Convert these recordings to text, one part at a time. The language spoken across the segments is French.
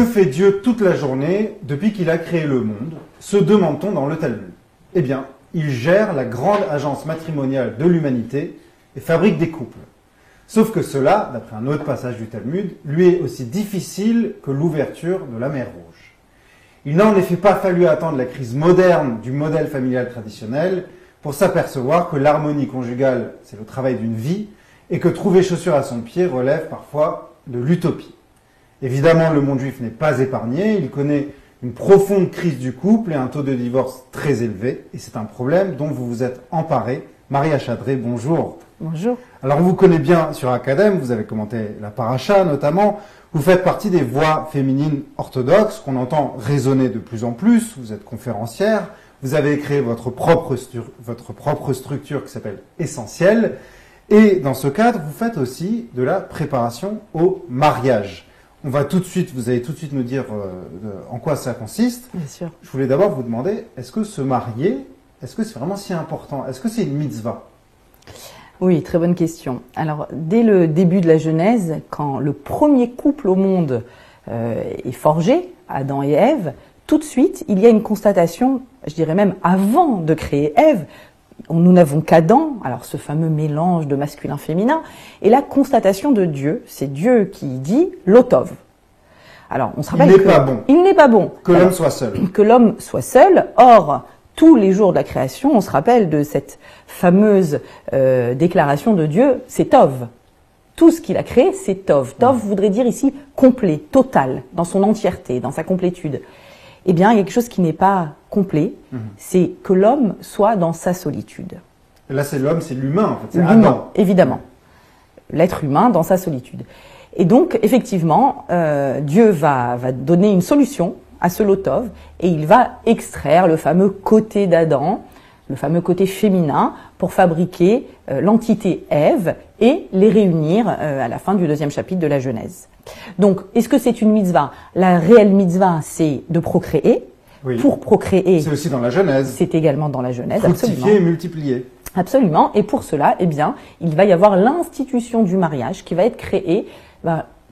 Que fait Dieu toute la journée depuis qu'il a créé le monde, se demande-t-on dans le Talmud? Eh bien, il gère la grande agence matrimoniale de l'humanité et fabrique des couples. Sauf que cela, d'après un autre passage du Talmud, lui est aussi difficile que l'ouverture de la mer Rouge. Il n'a en effet pas fallu attendre la crise moderne du modèle familial traditionnel pour s'apercevoir que l'harmonie conjugale, c'est le travail d'une vie, et que trouver chaussure à son pied relève parfois de l'utopie. Évidemment, le monde juif n'est pas épargné, il connaît une profonde crise du couple et un taux de divorce très élevé, et c'est un problème dont vous vous êtes emparé. Maria Chadré, bonjour. Bonjour. Alors, on vous connaît bien sur Academ, vous avez commenté la paracha notamment, vous faites partie des voix féminines orthodoxes qu'on entend résonner de plus en plus, vous êtes conférencière, vous avez créé votre propre structure qui s'appelle Essentiel, et dans ce cadre, vous faites aussi de la préparation au mariage. Vous allez tout de suite nous dire en quoi ça consiste. Bien sûr. Je voulais d'abord vous demander, est-ce que se marier, est-ce que c'est vraiment si important? Est-ce que c'est une mitzvah? Oui, très bonne question. Alors, dès le début de la Genèse, quand le premier couple au monde est forgé, Adam et Ève, tout de suite, il y a une constatation, je dirais même avant de créer Ève, nous n'avons qu'Adam, alors ce fameux mélange de masculin-féminin, et la constatation de Dieu, c'est Dieu qui dit « l'otov ». Alors, on se rappelle il n'est pas bon que l'homme soit seul. Que l'homme soit seul. Or, tous les jours de la création, on se rappelle de cette fameuse déclaration de Dieu, c'est Tov. Tout ce qu'il a créé, c'est Tov. Tov voudrait dire ici complet, total, dans son entièreté, dans sa complétude. Eh bien, il y a quelque chose qui n'est pas complet, c'est que l'homme soit dans sa solitude. Et là, c'est l'homme, c'est l'humain, en fait, c'est Adam. Évidemment. L'être humain dans sa solitude. Et donc, effectivement, Dieu va donner une solution à ce lotov, et il va extraire le fameux côté d'Adam, le fameux côté féminin, pour fabriquer l'entité Ève et les réunir à la fin du 2e chapitre de la Genèse. Donc, est-ce que c'est une mitzvah? La réelle mitzvah, c'est de procréer. Oui. Pour procréer, c'est aussi dans la Genèse. C'est également dans la Genèse, fructifier absolument. Et multiplier. Absolument. Et pour cela, eh bien, il va y avoir l'institution du mariage qui va être créée,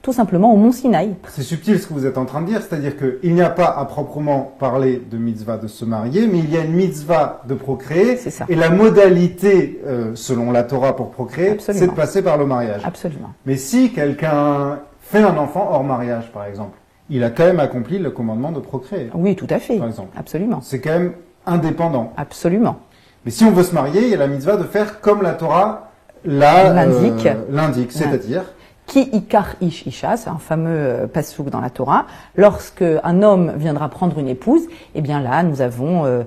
tout simplement au Mont Sinaï. C'est subtil ce que vous êtes en train de dire, c'est-à-dire qu'il n'y a pas à proprement parler de mitzvah de se marier, mais il y a une mitzvah de procréer. C'est ça. Et la modalité, selon la Torah pour procréer, c'est de passer par le mariage. Absolument. Mais si quelqu'un fait un enfant hors mariage, par exemple, il a quand même accompli le commandement de procréer. Oui, tout à fait. Par exemple. Absolument. C'est quand même indépendant. Absolument. Mais si on veut se marier, il y a la mitzvah de faire comme la Torah l'indique, c'est-à-dire Ki ikar ish isha, c'est un fameux passouk dans la Torah. Lorsque un homme viendra prendre une épouse, eh bien là, nous avons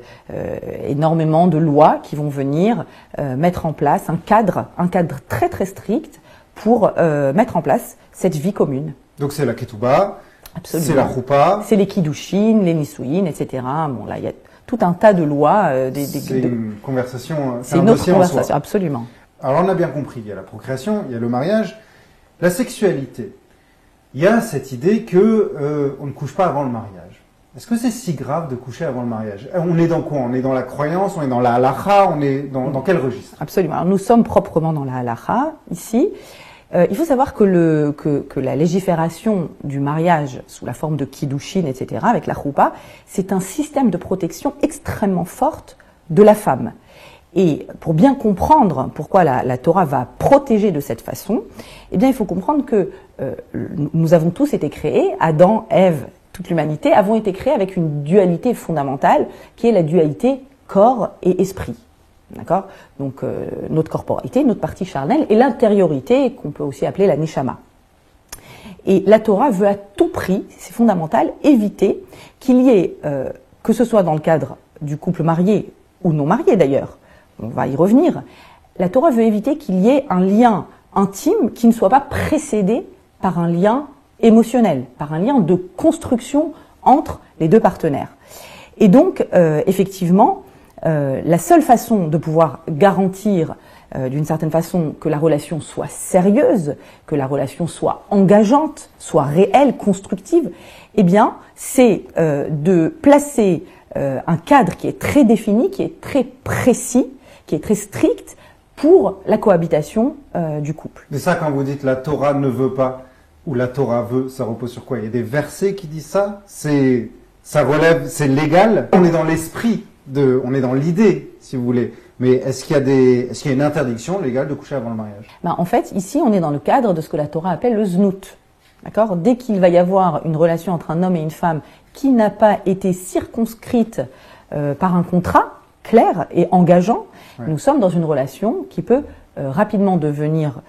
énormément de lois qui vont venir mettre en place un cadre très très strict pour mettre en place cette vie commune. Donc c'est la ketouba, absolument. C'est la choupa, c'est les kiddushin, les nisouin, etc. Bon là, il y a tout un tas de lois. C'est une conversation, c'est une autre conversation, absolument. Alors on a bien compris, il y a la procréation, il y a le mariage. La sexualité, il y a cette idée que on ne couche pas avant le mariage. Est-ce que c'est si grave de coucher avant le mariage? On est dans quoi? On est dans la croyance, on est dans la halakha, on est dans quel registre? Absolument. Alors, nous sommes proprement dans la halakha ici. Il faut savoir que la légifération du mariage sous la forme de kiddushin, etc., avec la choupa, c'est un système de protection extrêmement forte de la femme. Et pour bien comprendre pourquoi la Torah va protéger de cette façon, eh bien, il faut comprendre que nous avons tous été créés, Adam, Ève, toute l'humanité, avons été créés avec une dualité fondamentale, qui est la dualité corps et esprit. D'accord? Donc, notre corporalité, notre partie charnelle, et l'intériorité, qu'on peut aussi appeler la neshama. Et la Torah veut à tout prix, c'est fondamental, éviter qu'il y ait, que ce soit dans le cadre du couple marié ou non marié d'ailleurs, on va y revenir, la Torah veut éviter qu'il y ait un lien intime qui ne soit pas précédé par un lien émotionnel, par un lien de construction entre les deux partenaires. Et donc, effectivement, la seule façon de pouvoir garantir d'une certaine façon que la relation soit sérieuse, que la relation soit engageante, soit réelle, constructive, eh bien, c'est de placer un cadre qui est très défini, qui est très précis, qui est très strict pour la cohabitation du couple. C'est ça quand vous dites la Torah ne veut pas. où la Torah veut, ça repose sur quoi? Il y a des versets qui disent ça? Ça relève, c'est légal? On est dans l'esprit, on est dans l'idée, si vous voulez. Mais est-ce qu'il y a une interdiction légale de coucher avant le mariage? En fait, ici, on est dans le cadre de ce que la Torah appelle le znout. D'accord? Dès qu'il va y avoir une relation entre un homme et une femme qui n'a pas été circonscrite par un contrat clair et engageant, nous sommes dans une relation qui peut rapidement devenir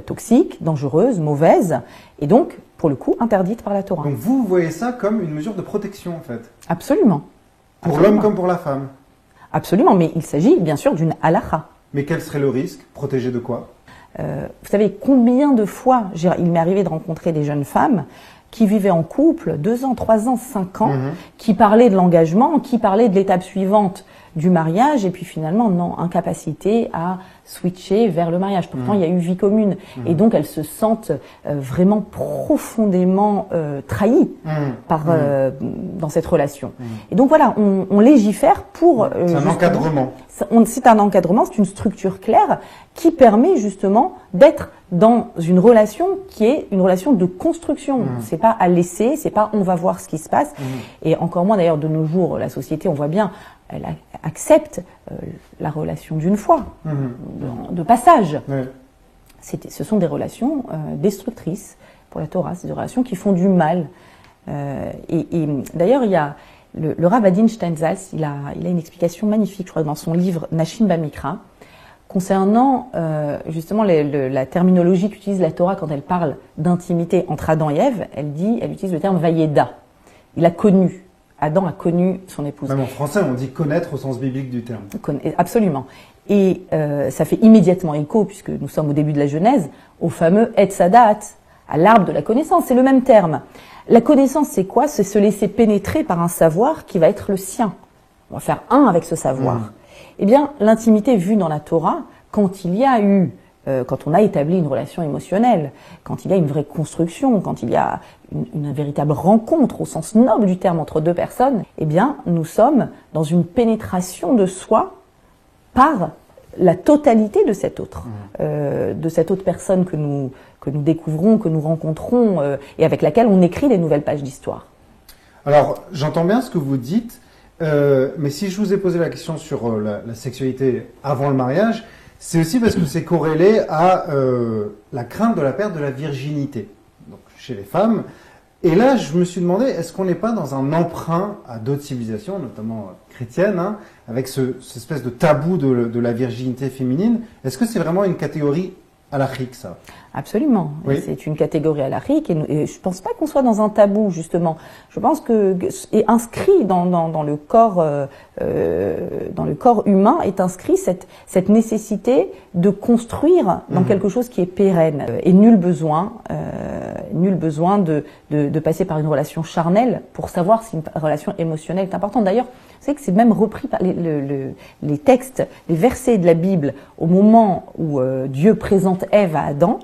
toxique, dangereuse, mauvaise, et donc, pour le coup, interdite par la Torah. Donc vous voyez ça comme une mesure de protection, en fait? Absolument. Pour l'homme comme pour la femme? Absolument, mais il s'agit bien sûr d'une halakha. Mais quel serait le risque? Protégé de quoi? Vous savez combien de fois il m'est arrivé de rencontrer des jeunes femmes qui vivaient en couple 2 ans, 3 ans, 5 ans, qui parlaient de l'engagement, qui parlaient de l'étape suivante du mariage, et puis finalement, non, incapacité à switcher vers le mariage. Pourtant, il y a eu vie commune. Et donc, elles se sentent vraiment profondément trahies dans cette relation. Et donc, voilà, on légifère pour... c'est un encadrement. C'est un encadrement, c'est une structure claire qui permet justement d'être dans une relation qui est une relation de construction. C'est pas à laisser, c'est pas on va voir ce qui se passe. Et encore moins d'ailleurs de nos jours, la société, on voit bien, elle accepte la relation d'une fois, de passage. Ce sont des relations destructrices pour la Torah, c'est des relations qui font du mal. Et d'ailleurs, il y a le Rav Adin Steinsaltz, il a une explication magnifique, je crois, dans son livre Nashim Bamikra, concernant justement la terminologie qu'utilise la Torah quand elle parle d'intimité entre Adam et Ève. Elle utilise le terme Vayeda. Il a connu. Adam a connu son épouse. Même en français, on dit connaître au sens biblique du terme. Absolument. Et ça fait immédiatement écho, puisque nous sommes au début de la Genèse, au fameux Etz Hadat, à l'arbre de la connaissance. C'est le même terme. La connaissance, c'est quoi? C'est se laisser pénétrer par un savoir qui va être le sien. On va faire un avec ce savoir. Eh bien, l'intimité vue dans la Torah, quand il y a eu, quand on a établi une relation émotionnelle, quand il y a une vraie construction, quand il y a une véritable rencontre au sens noble du terme entre 2 personnes, eh bien, nous sommes dans une pénétration de soi par la totalité de cette autre personne que nous découvrons, que nous rencontrons et avec laquelle on écrit des nouvelles pages d'histoire. Alors, j'entends bien ce que vous dites, mais si je vous ai posé la question sur la sexualité avant le mariage, c'est aussi parce que c'est corrélé à la crainte de la perte de la virginité, donc chez les femmes. Et là, je me suis demandé, est-ce qu'on n'est pas dans un emprunt à d'autres civilisations, notamment chrétiennes, avec cette espèce de tabou de la virginité féminine? Est-ce que c'est vraiment une catégorie halachique, ça? Absolument. Oui. C'est une catégorie halachique et je pense pas qu'on soit dans un tabou, justement. Je pense que est inscrit dans le corps humain est inscrit cette nécessité de construire dans quelque chose qui est pérenne et nul besoin de passer par une relation charnelle pour savoir si une relation émotionnelle est importante. D'ailleurs, vous savez que c'est même repris par les textes, les versets de la Bible au moment où Dieu présente Ève à Adam.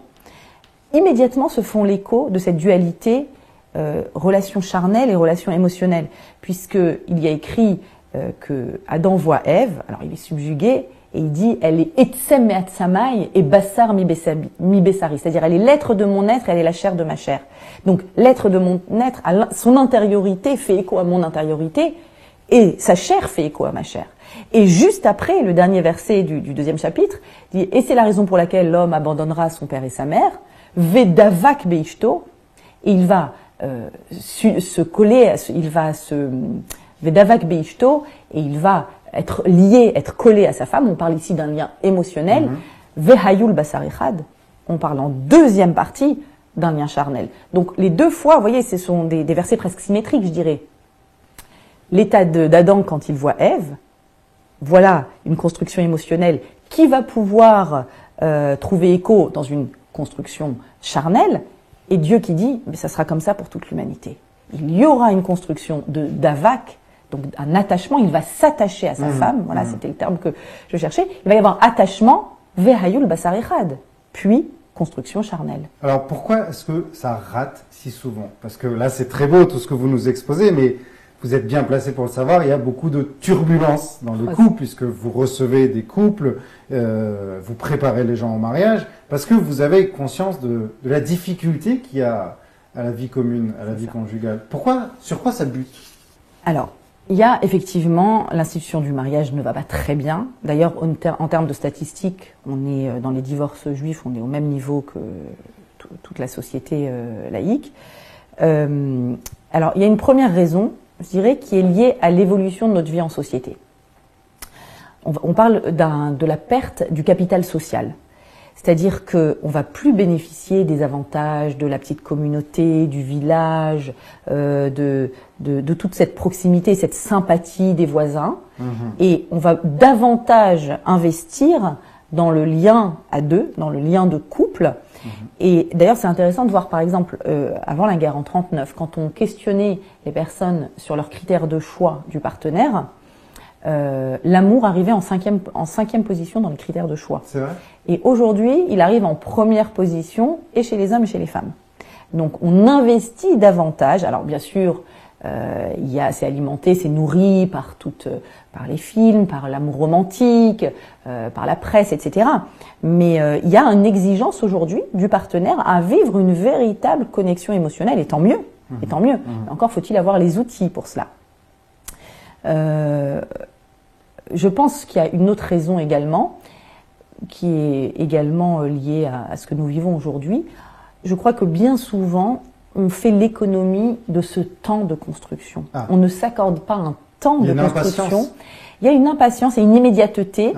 Immédiatement se font l'écho de cette dualité relation charnelle et relation émotionnelle, puisqu'il y a écrit que Adam voit Ève, alors il est subjugué, et il dit « elle est etsem me'atsamai et bassar mi bessari », c'est-à-dire elle est l'être de mon être et elle est la chair de ma chair. Donc l'être de mon être, son intériorité fait écho à mon intériorité, et sa chair fait écho à ma chair. Et juste après, le dernier verset du 2e chapitre dit « et c'est la raison pour laquelle l'homme abandonnera son père et sa mère », Vedavak beishto, et il va se coller, Vedavak beishto, et il va être lié, être collé à sa femme. On parle ici d'un lien émotionnel. Vehayul basarichad, on parle en deuxième partie d'un lien charnel. Donc les 2 fois, vous voyez, ce sont des versets presque symétriques, je dirais. L'état d'Adam quand il voit Ève, voilà une construction émotionnelle qui va pouvoir trouver écho dans une construction charnelle, et Dieu qui dit, mais ça sera comme ça pour toute l'humanité. Il y aura une construction d'avak, donc un attachement, il va s'attacher à sa femme, voilà, c'était le terme que je cherchais, il va y avoir attachement, vehayul basarichad, puis construction charnelle. Alors pourquoi est-ce que ça rate si souvent? Parce que là c'est très beau tout ce que vous nous exposez, mais vous êtes bien placé pour le savoir, il y a beaucoup de turbulences dans le couple, puisque vous recevez des couples, vous préparez les gens au mariage, parce que vous avez conscience de la difficulté qu'il y a à la vie commune, à la vie conjugale. Sur quoi ça bute? Alors, il y a effectivement, l'institution du mariage ne va pas très bien. D'ailleurs, en termes de statistiques, on est dans les divorces juifs, on est au même niveau que toute la société laïque. Alors, il y a une première raison, je dirais, qui est liée à l'évolution de notre vie en société. On parle de la perte du capital social. C'est-à-dire qu'on ne va plus bénéficier des avantages de la petite communauté, du village, de toute cette proximité, cette sympathie des voisins. Et on va davantage investir dans le lien à deux, dans le lien de couple. Et d'ailleurs, c'est intéressant de voir, par exemple, avant la guerre en 1939, quand on questionnait les personnes sur leurs critères de choix du partenaire, l'amour arrivait en cinquième position dans les critères de choix. C'est vrai. Et aujourd'hui, il arrive en première position, et chez les hommes et chez les femmes. Donc, on investit davantage. Alors, bien sûr, c'est alimenté, c'est nourri par les films, par l'amour romantique, par la presse, etc. Mais il y a une exigence aujourd'hui du partenaire à vivre une véritable connexion émotionnelle, et tant mieux. Et tant mieux. Encore faut-il avoir les outils pour cela. Je pense qu'il y a une autre raison également, qui est également liée à ce que nous vivons aujourd'hui. Je crois que bien souvent, on fait l'économie de ce temps de construction. On ne s'accorde pas un temps de construction. Il y a une impatience et une immédiateté.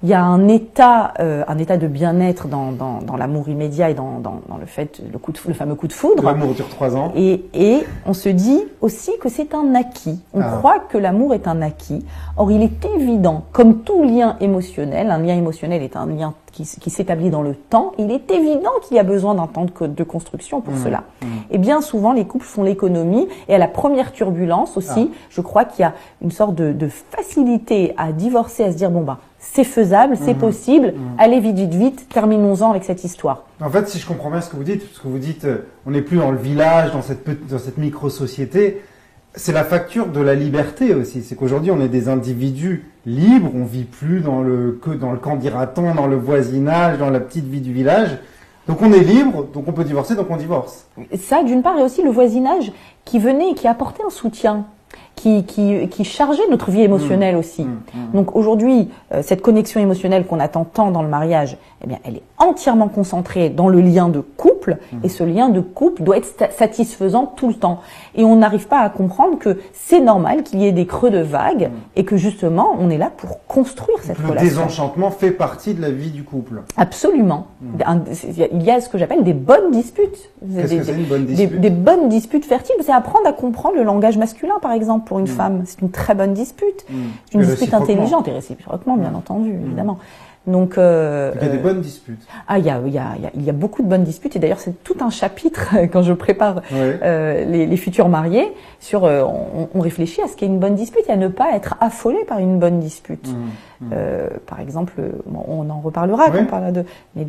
Il y a un état de bien-être dans l'amour immédiat et dans le fait, le fameux coup de foudre. L'amour dure 3 ans. Et on se dit aussi que c'est un acquis. On croit que l'amour est un acquis. Or, il est évident, comme tout lien émotionnel, un lien émotionnel est un lien qui s'établit dans le temps, il est évident qu'il y a besoin d'un temps de construction pour cela. Et bien souvent, les couples font l'économie, et à la première turbulence aussi, je crois qu'il y a une sorte de facilité à divorcer, à se dire, bon bah, c'est faisable, c'est possible, allez vite, terminons-en avec cette histoire. En fait, si je comprends bien ce que vous dites, parce que vous dites, on n'est plus dans le village, dans cette micro-société, c'est la facture de la liberté aussi. C'est qu'aujourd'hui, on est des individus libres, on vit plus dans le camp dira-t-on, dans le voisinage, dans la petite vie du village. Donc on est libre, donc on peut divorcer, donc on divorce. Ça, d'une part, et aussi le voisinage qui venait et qui apportait un soutien, qui chargeait notre vie émotionnelle aussi. Donc aujourd'hui, cette connexion émotionnelle qu'on attend tant dans le mariage, eh bien, elle est entièrement concentrée dans le lien de couple, et ce lien de couple doit être satisfaisant tout le temps. Et on n'arrive pas à comprendre que c'est normal qu'il y ait des creux de vagues, et que justement, on est là pour construire cette relation. Le désenchantement fait partie de la vie du couple. Absolument. Il y a ce que j'appelle des bonnes disputes. Qu'est-ce que c'est une bonne dispute? Des bonnes disputes fertiles, c'est apprendre à comprendre le langage masculin, par exemple, pour une femme. C'est une très bonne dispute. Une dispute intelligente et réciproquement, bien entendu, évidemment. Donc, il y a des bonnes disputes. Il y a beaucoup de bonnes disputes, et d'ailleurs c'est tout un chapitre quand je prépare les futurs mariés sur. On réfléchit à ce qu'est une bonne dispute et à ne pas être affolé par une bonne dispute. Par exemple, on en reparlera quand on parlera mais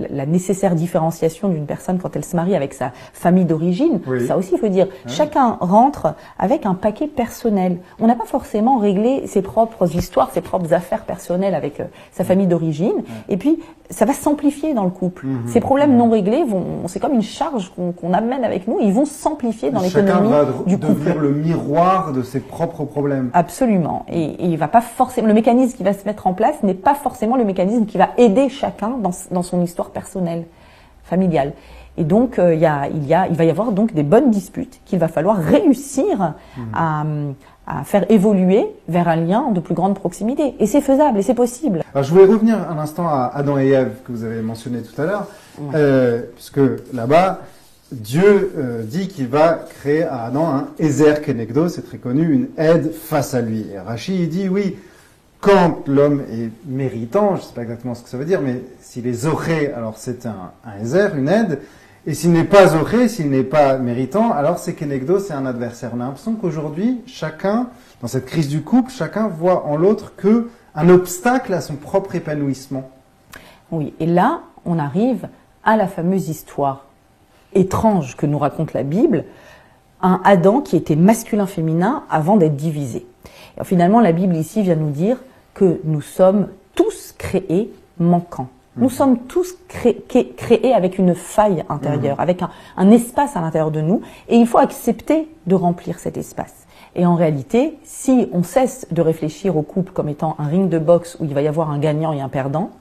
la nécessaire différenciation d'une personne quand elle se marie avec sa famille d'origine. Ça aussi, il faut dire, chacun rentre avec un paquet personnel. On n'a pas forcément réglé ses propres histoires, ses propres affaires personnelles avec sa famille d'origine. Et puis, ça va s'amplifier dans le couple. Ces problèmes non réglés c'est comme une charge qu'on amène avec nous. Ils vont s'amplifier dans l'économie du couple. Chacun va devenir le miroir de ses propres problèmes. Absolument. Et il va pas forcément, le mécanisme qui va se mettre en place n'est pas forcément le mécanisme qui va aider chacun dans son histoire personnelle, familiale. Et donc, il va y avoir donc des bonnes disputes qu'il va falloir réussir à faire évoluer vers un lien de plus grande proximité. Et c'est faisable, et c'est possible. Alors, je voulais revenir un instant à Adam et Ève, que vous avez mentionné tout à l'heure, puisque là-bas, Dieu dit qu'il va créer à Adam un Ezer Kenegdo, c'est très connu, une aide face à lui. Et Rachid dit, oui, quand l'homme est méritant, je ne sais pas exactement ce que ça veut dire, mais s'il est zoré, alors c'est un Ezer, une aide. Et s'il n'est pas zoré, s'il n'est pas méritant, alors c'est Kenegdo, c'est un adversaire. On a l'impression qu'aujourd'hui, chacun, dans cette crise du couple, chacun voit en l'autre qu'un obstacle à son propre épanouissement. Oui, et là, on arrive à la fameuse histoire étrange que nous raconte la Bible un Adam qui était masculin-féminin avant d'être divisé. Et finalement, la Bible ici vient nous dire que nous sommes tous créés manquants. Nous sommes tous créés avec une faille intérieure, avec un espace à l'intérieur de nous, et il faut accepter de remplir cet espace. Et en réalité, si on cesse de réfléchir au couple comme étant un ring de boxe où il va y avoir un gagnant et un perdant,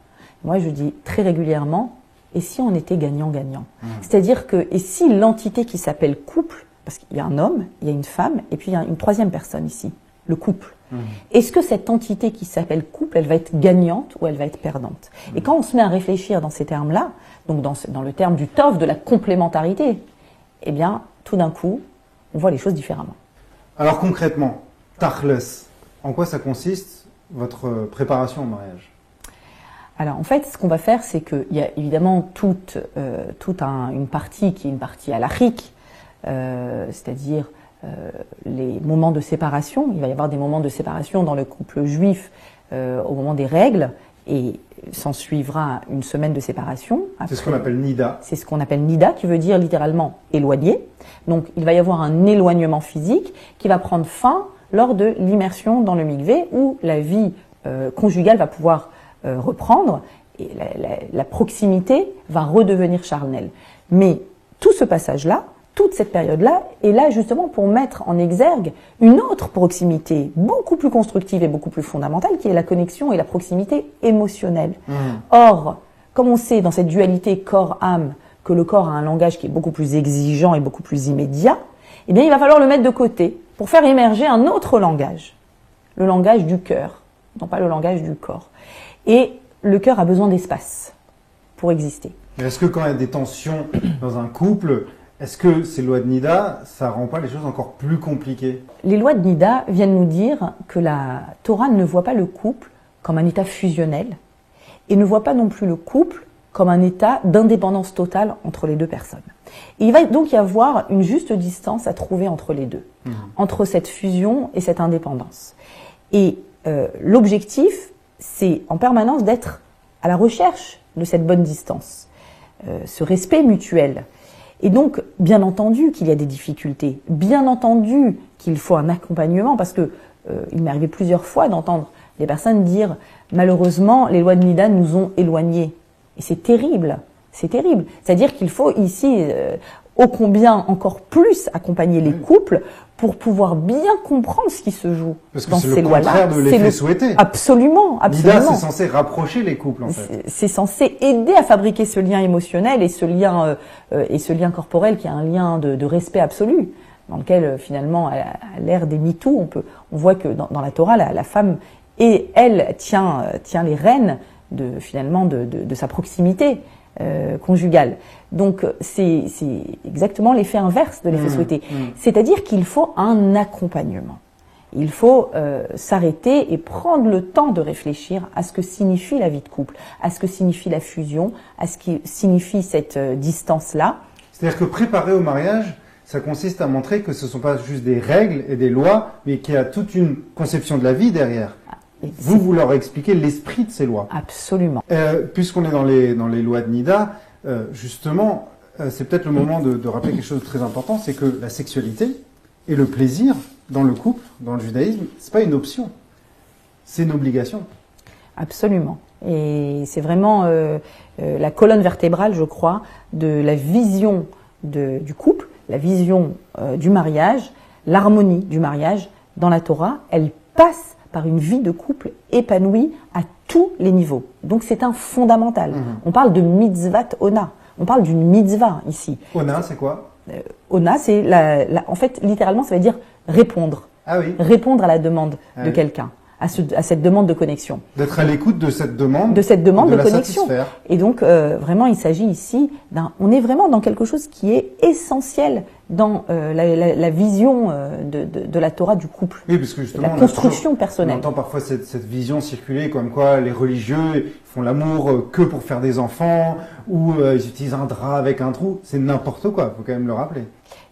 moi je dis très régulièrement, et si on était gagnant-gagnant? C'est-à-dire que, et si l'entité qui s'appelle couple, parce qu'il y a un homme, il y a une femme, et puis il y a une troisième personne ici, le couple. Est-ce que cette entité qui s'appelle couple, elle va être gagnante ou elle va être perdante? Et quand on se met à réfléchir dans ces termes-là, donc dans le terme du tov, de la complémentarité, eh bien, tout d'un coup, on voit les choses différemment. Alors concrètement, Tachles, en quoi ça consiste, votre préparation au mariage? Alors en fait, ce qu'on va faire, c'est qu'il y a évidemment toute une partie qui est une partie halachique, c'est-à-dire les moments de séparation. Il va y avoir des moments de séparation dans le couple juif au moment des règles, et s'en suivra une semaine de séparation. C'est ce qu'on appelle Nida. C'est ce qu'on appelle Nida, qui veut dire littéralement éloigné. Donc il va y avoir un éloignement physique qui va prendre fin lors de l'immersion dans le mikvé, où la vie conjugale va pouvoir reprendre, et la proximité va redevenir charnelle. Mais tout ce passage-là, toute cette période-là est là justement pour mettre en exergue une autre proximité beaucoup plus constructive et beaucoup plus fondamentale, qui est la connexion et la proximité émotionnelle. Or, comme on sait dans cette dualité corps-âme que le corps a un langage qui est beaucoup plus exigeant et beaucoup plus immédiat, eh bien il va falloir le mettre de côté pour faire émerger un autre langage, le langage du cœur, non pas le langage du corps. Et le cœur a besoin d'espace pour exister. Mais est-ce que quand il y a des tensions dans un couple, est-ce que ces lois de Nida, ça rend pas les choses encore plus compliquées? Les lois de Nida viennent nous dire que la Torah ne voit pas le couple comme un état fusionnel et ne voit pas non plus le couple comme un état d'indépendance totale entre les deux personnes. Et il va donc y avoir une juste distance à trouver entre les deux, entre cette fusion et cette indépendance. Et l'objectif, c'est en permanence d'être à la recherche de cette bonne distance, ce respect mutuel. Et donc, bien entendu qu'il y a des difficultés, bien entendu qu'il faut un accompagnement, parce que il m'est arrivé plusieurs fois d'entendre des personnes dire « malheureusement, les lois de Nida nous ont éloignés ». Et c'est terrible, c'est terrible. C'est-à-dire qu'il faut ici, ô combien encore plus accompagner les couples pour pouvoir bien comprendre ce qui se joue dans ces lois-là. Parce que c'est le contraire de l'effet souhaité. Absolument, absolument. Nida, c'est censé rapprocher les couples, en fait. C'est censé aider à fabriquer ce lien émotionnel et ce lien corporel qui est un lien de respect absolu, dans lequel finalement, à l'ère des MeToo, on voit que dans la Torah, la femme et elle tient les rênes de sa proximité conjugale. Donc c'est exactement l'effet inverse de l'effet souhaité. C'est-à-dire qu'il faut un accompagnement. Il faut s'arrêter et prendre le temps de réfléchir à ce que signifie la vie de couple, à ce que signifie la fusion, à ce qui signifie cette distance-là. C'est-à-dire que préparer au mariage, ça consiste à montrer que ce ne sont pas juste des règles et des lois, mais qu'il y a toute une conception de la vie derrière. Vous leur expliquez l'esprit de ces lois. Absolument. Puisqu'on est dans les lois de Nida, justement, c'est peut-être le moment de rappeler quelque chose de très important, c'est que la sexualité et le plaisir dans le couple, dans le judaïsme, c'est pas une option, c'est une obligation. Absolument. Et c'est vraiment la colonne vertébrale, je crois, de la vision du couple, la vision du mariage, l'harmonie du mariage dans la Torah. Elle passe par une vie de couple épanouie à tous les niveaux. Donc c'est un fondamental. On parle de mitzvat ona. On parle d'une mitzvah ici. Ona, c'est quoi? Ona, c'est en fait, littéralement, ça veut dire répondre. Ah oui. Répondre à la demande de quelqu'un, à cette demande de connexion. D'être à l'écoute de cette demande. De cette demande de connexion. Satisfaire. Et donc, vraiment, il s'agit ici on est vraiment dans quelque chose qui est essentiel dans la vision de la Torah du couple. Oui, parce que justement, la construction personnelle. On entend parfois cette vision circuler comme quoi les religieux font l'amour que pour faire des enfants, ou ils utilisent un drap avec un trou. C'est n'importe quoi, faut quand même le rappeler.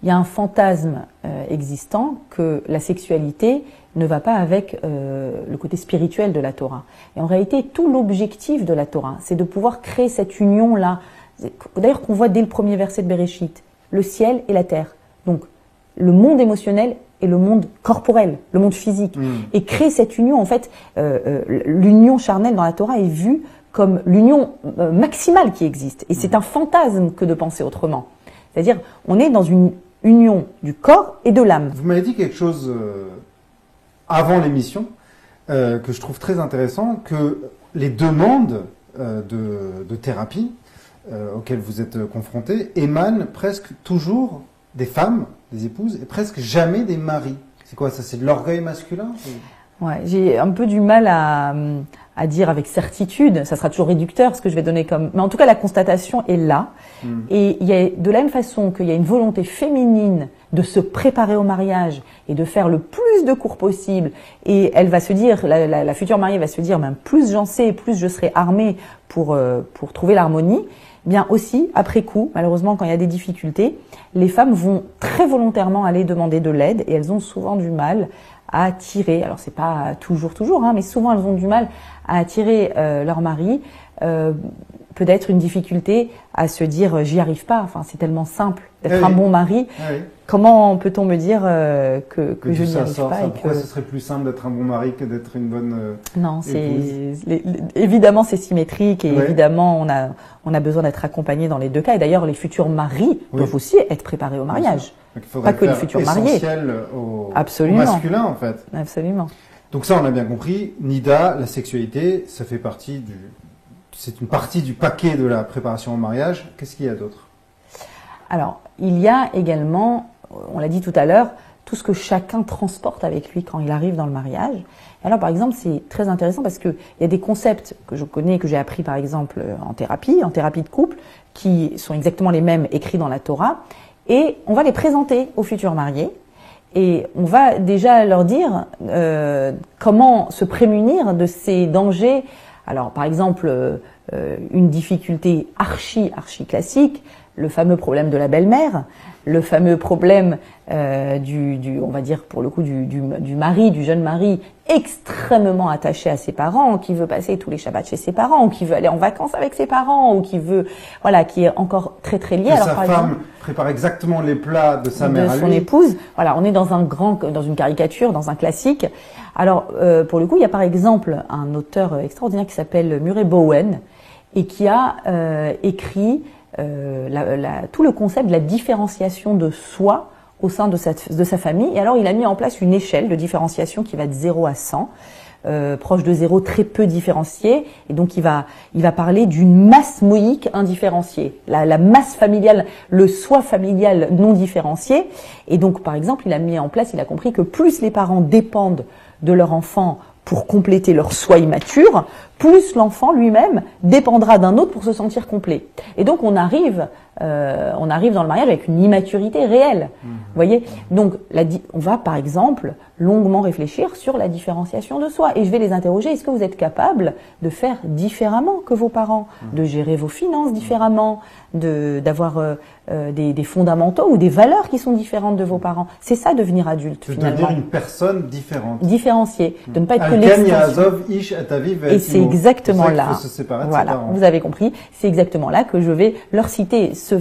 Il y a un fantasme existant que la sexualité ne va pas avec le côté spirituel de la Torah. Et en réalité, tout l'objectif de la Torah, c'est de pouvoir créer cette union-là. D'ailleurs, qu'on voit dès le premier verset de Bereshit, le ciel et la terre. Donc, le monde émotionnel et le monde corporel, le monde physique. Et créer cette union, en fait, l'union charnelle dans la Torah est vue comme l'union maximale qui existe. Et c'est un fantasme que de penser autrement. C'est-à-dire, on est dans une union du corps et de l'âme. Vous m'avez dit quelque chose avant l'émission que je trouve très intéressant, que les demandes de thérapie auxquelles vous êtes confrontés émanent presque toujours des femmes, des épouses, et presque jamais des maris. C'est quoi ça? C'est de l'orgueil masculin? Ouais, j'ai un peu du mal à dire avec certitude, ça sera toujours réducteur ce que je vais donner comme... Mais en tout cas, la constatation est là. Et il y a, de la même façon qu'il y a une volonté féminine de se préparer au mariage et de faire le plus de cours possible, et elle va se dire, la future mariée va se dire, ben, plus j'en sais, plus je serai armée pour trouver l'harmonie. Bien aussi, après coup, malheureusement, quand il y a des difficultés, les femmes vont très volontairement aller demander de l'aide et elles ont souvent du mal à attirer, alors c'est pas toujours, hein, mais souvent elles ont du mal à attirer leur mari, peut-être une difficulté à se dire j'y arrive pas, enfin c'est tellement simple d'être un bon mari, comment peut-on me dire que je n'y arrive pas et pourquoi ce serait plus simple d'être un bon mari que d'être une bonne Non, épouse. Évidemment c'est symétrique et évidemment on a besoin d'être accompagné dans les deux cas, et d'ailleurs les futurs maris doivent aussi être préparés au mariage. Pas que les futurs mariés. Essentiel au masculin en fait. Absolument. Donc ça on a bien compris, Nida, la sexualité, ça fait partie c'est une partie du paquet de la préparation au mariage. Qu'est-ce qu'il y a d'autre? Alors, il y a également, on l'a dit tout à l'heure, tout ce que chacun transporte avec lui quand il arrive dans le mariage. Et alors, par exemple, c'est très intéressant parce qu'il y a des concepts que je connais, que j'ai appris par exemple en thérapie de couple, qui sont exactement les mêmes écrits dans la Torah, et on va les présenter aux futurs mariés. Et on va déjà leur dire comment se prémunir de ces dangers. Alors, par exemple, une difficulté archi classique, le fameux problème de la belle-mère, le fameux problème on va dire pour le coup du mari, du jeune mari extrêmement attaché à ses parents, qui veut passer tous les Shabbats chez ses parents, ou qui veut aller en vacances avec ses parents, ou qui veut, voilà, qui est encore très lié. Alors, sa femme prépare exactement les plats de sa mère à lui. De son épouse. Voilà, on est dans une caricature, dans un classique. Alors, pour le coup, il y a par exemple un auteur extraordinaire qui s'appelle Murray Bowen et qui a écrit tout le concept de la différenciation de soi au sein de sa famille. Et alors, il a mis en place une échelle de différenciation qui va de 0 à 100, proche de 0, très peu différenciée. Et donc, il va parler d'une masse moïque indifférenciée, la masse familiale, le soi familial non différencié. Et donc, par exemple, il a compris que plus les parents dépendent de leur enfant pour compléter leur soi immature, plus l'enfant lui-même dépendra d'un autre pour se sentir complet. Et donc on arrive dans le mariage avec une immaturité réelle. Vous voyez ? Donc on va par exemple longuement réfléchir sur la différenciation de soi. Et je vais les interroger, est-ce que vous êtes capable de faire différemment que vos parents, de gérer vos finances différemment, d'avoir des fondamentaux ou des valeurs qui sont différentes de vos parents? C'est ça devenir adulte finalement. De devenir une personne différente. Différenciée. De ne pas être que Et c'est exactement là. Faut se séparer de voilà, ses parents. vous avez compris. C'est exactement là que je vais leur citer ce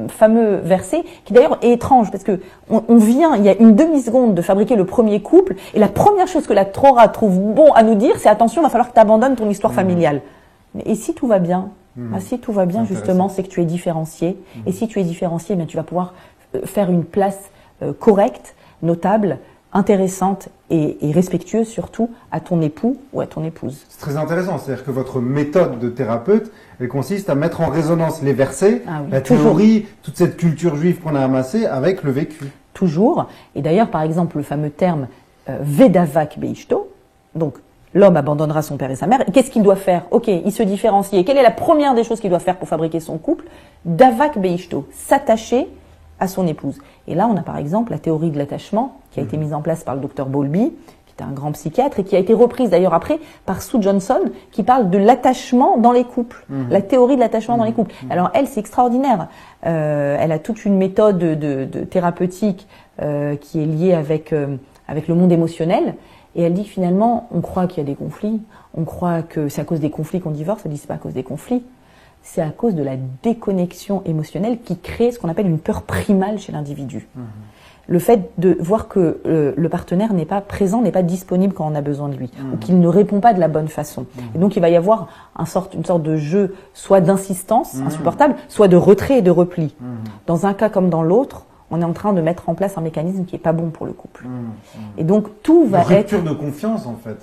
fameux verset qui d'ailleurs est étrange parce que on vient, il y a une demi-seconde de fabriquer le premier couple et la première chose que la Torah trouve bon à nous dire, c'est attention, il va falloir que tu abandonnes ton histoire familiale. Et si tout va bien, si tout va bien justement, c'est que tu es différencié. Et si tu es différencié, bien, tu vas pouvoir faire une place correcte, notable, intéressante et respectueuse surtout à ton époux ou à ton épouse. C'est très intéressant, c'est-à-dire que votre méthode de thérapeute, elle consiste à mettre en résonance les versets, la théorie, toute cette culture juive qu'on a amassée avec le vécu. Toujours. Et d'ailleurs, par exemple, le fameux terme Vedavak Beishto, donc l'homme abandonnera son père et sa mère. Qu'est-ce qu'il doit faire? Ok, il se différencie. Quelle est la première des choses qu'il doit faire pour fabriquer son couple? Davak Beishto, s'attacher à son épouse. Et là, on a par exemple la théorie de l'attachement qui a été mise en place par le docteur Bowlby, qui était un grand psychiatre et qui a été reprise d'ailleurs après par Sue Johnson, qui parle de l'attachement dans les couples, la théorie de l'attachement dans les couples. Alors elle, c'est extraordinaire. Elle a toute une méthode de thérapeutique qui est liée avec le monde émotionnel. Et elle dit que finalement, on croit qu'il y a des conflits, on croit que c'est à cause des conflits qu'on divorce. Elle dit c'est pas à cause des conflits. C'est à cause de la déconnexion émotionnelle qui crée ce qu'on appelle une peur primale chez l'individu. Le fait de voir que le partenaire n'est pas présent, n'est pas disponible quand on a besoin de lui, ou qu'il ne répond pas de la bonne façon. Et donc il va y avoir une sorte de jeu, soit d'insistance insupportable, soit de retrait et de repli. Dans un cas comme dans l'autre, on est en train de mettre en place un mécanisme qui est pas bon pour le couple. Et donc tout va être... Rupture de confiance, en fait.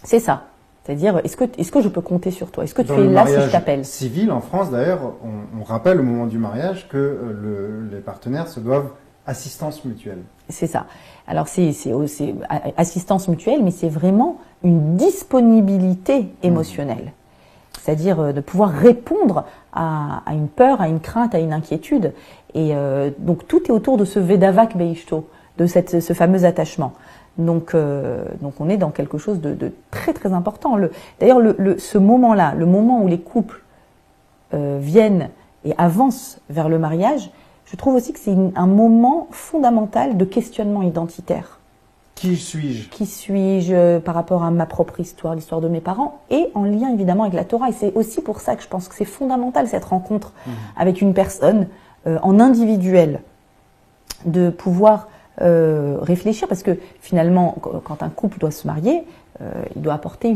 C'est ça. C'est-à-dire, est-ce que je peux compter sur toi? Est-ce que tu es là si je t'appelle? Civil, en France, d'ailleurs, on rappelle au moment du mariage que les partenaires se doivent assistance mutuelle. C'est ça. Alors, c'est assistance mutuelle, mais c'est vraiment une disponibilité émotionnelle. C'est-à-dire de pouvoir répondre à une peur, à une crainte, à une inquiétude. Et donc, tout est autour de ce Vedavak Beishto, de ce fameux attachement. Donc on est dans quelque chose de très très important. D'ailleurs, ce moment-là, le moment où les couples viennent et avancent vers le mariage, je trouve aussi que c'est un moment fondamental de questionnement identitaire. Qui suis-je? Qui suis-je par rapport à ma propre histoire, l'histoire de mes parents, et en lien évidemment avec la Torah. Et c'est aussi pour ça que je pense que c'est fondamental cette rencontre avec une personne en individuel, de pouvoir réfléchir, parce que finalement, quand un couple doit se marier, il doit apporter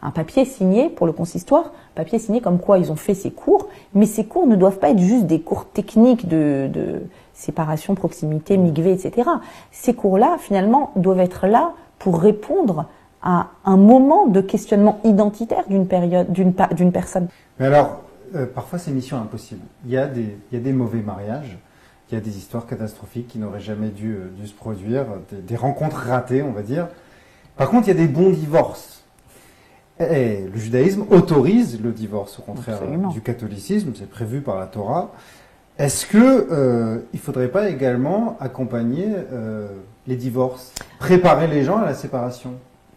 un papier signé pour le consistoire, papier signé comme quoi ils ont fait ces cours, mais ces cours ne doivent pas être juste des cours techniques de séparation, proximité, migvé, etc. Ces cours-là, finalement, doivent être là pour répondre à un moment de questionnement identitaire d'une personne. Mais alors, parfois c'est mission impossible. Il y a des mauvais mariages. Il y a des histoires catastrophiques qui n'auraient jamais dû se produire, des rencontres ratées, on va dire. Par contre, il y a des bons divorces. Et le judaïsme autorise le divorce, au contraire du catholicisme, c'est prévu par la Torah. Est-ce que il faudrait pas également accompagner les divorces, préparer les gens à la séparation?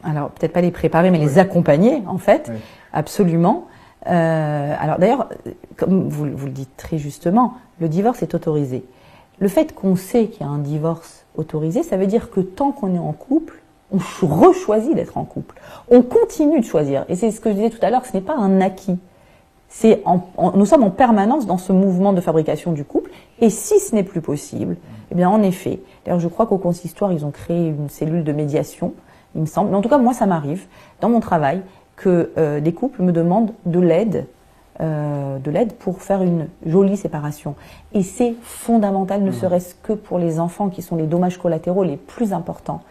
Alors, peut-être pas les préparer, mais les accompagner, en fait, absolument. Alors d'ailleurs, comme vous le dites très justement, le divorce est autorisé. Le fait qu'on sait qu'il y a un divorce autorisé, ça veut dire que tant qu'on est en couple, on rechoisit d'être en couple. On continue de choisir. Et c'est ce que je disais tout à l'heure, ce n'est pas un acquis. Nous sommes en permanence dans ce mouvement de fabrication du couple. Et si ce n'est plus possible, eh bien en effet, d'ailleurs je crois qu'au consistoire, ils ont créé une cellule de médiation, il me semble. Mais en tout cas, moi ça m'arrive, dans mon travail, que des couples me demandent de l'aide pour faire une jolie séparation. Et c'est fondamental, ne serait-ce que pour les enfants qui sont les dommages collatéraux les plus importants.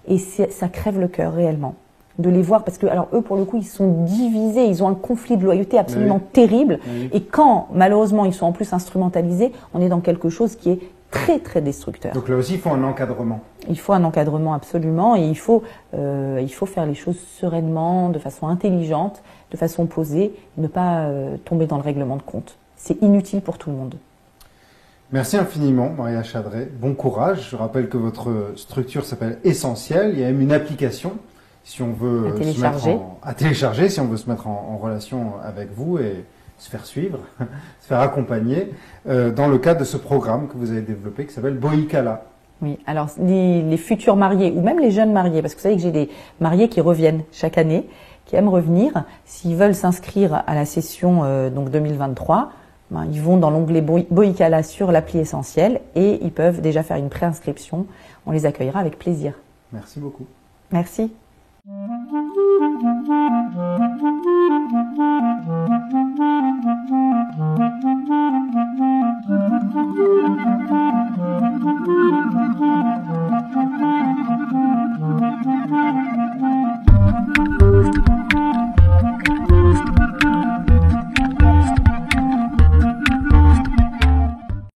Et ça crève le cœur réellement de les voir, parce que alors eux pour le coup ils sont divisés, ils ont un conflit de loyauté absolument terrible. Et quand malheureusement ils sont en plus instrumentalisés, on est dans quelque chose qui est très très destructeur. Donc là aussi il faut un encadrement. Il faut un encadrement absolument, et il faut faire les choses sereinement, de façon intelligente, de façon posée, et ne pas tomber dans le règlement de compte. C'est inutile pour tout le monde. Merci infiniment, Maria Chadré. Bon courage. Je rappelle que votre structure s'appelle Essentiel. Il y a même une application si on veut à télécharger, si on veut se mettre en relation avec vous et se faire suivre, se faire accompagner dans le cadre de ce programme que vous avez développé qui s'appelle Boïkala. Oui, alors les futurs mariés ou même les jeunes mariés, parce que vous savez que j'ai des mariés qui reviennent chaque année, qui aiment revenir, s'ils veulent s'inscrire à la session donc 2023, ils vont dans l'onglet Boïkala sur l'appli Essentiel et ils peuvent déjà faire une préinscription. On les accueillera avec plaisir. Merci beaucoup. Merci.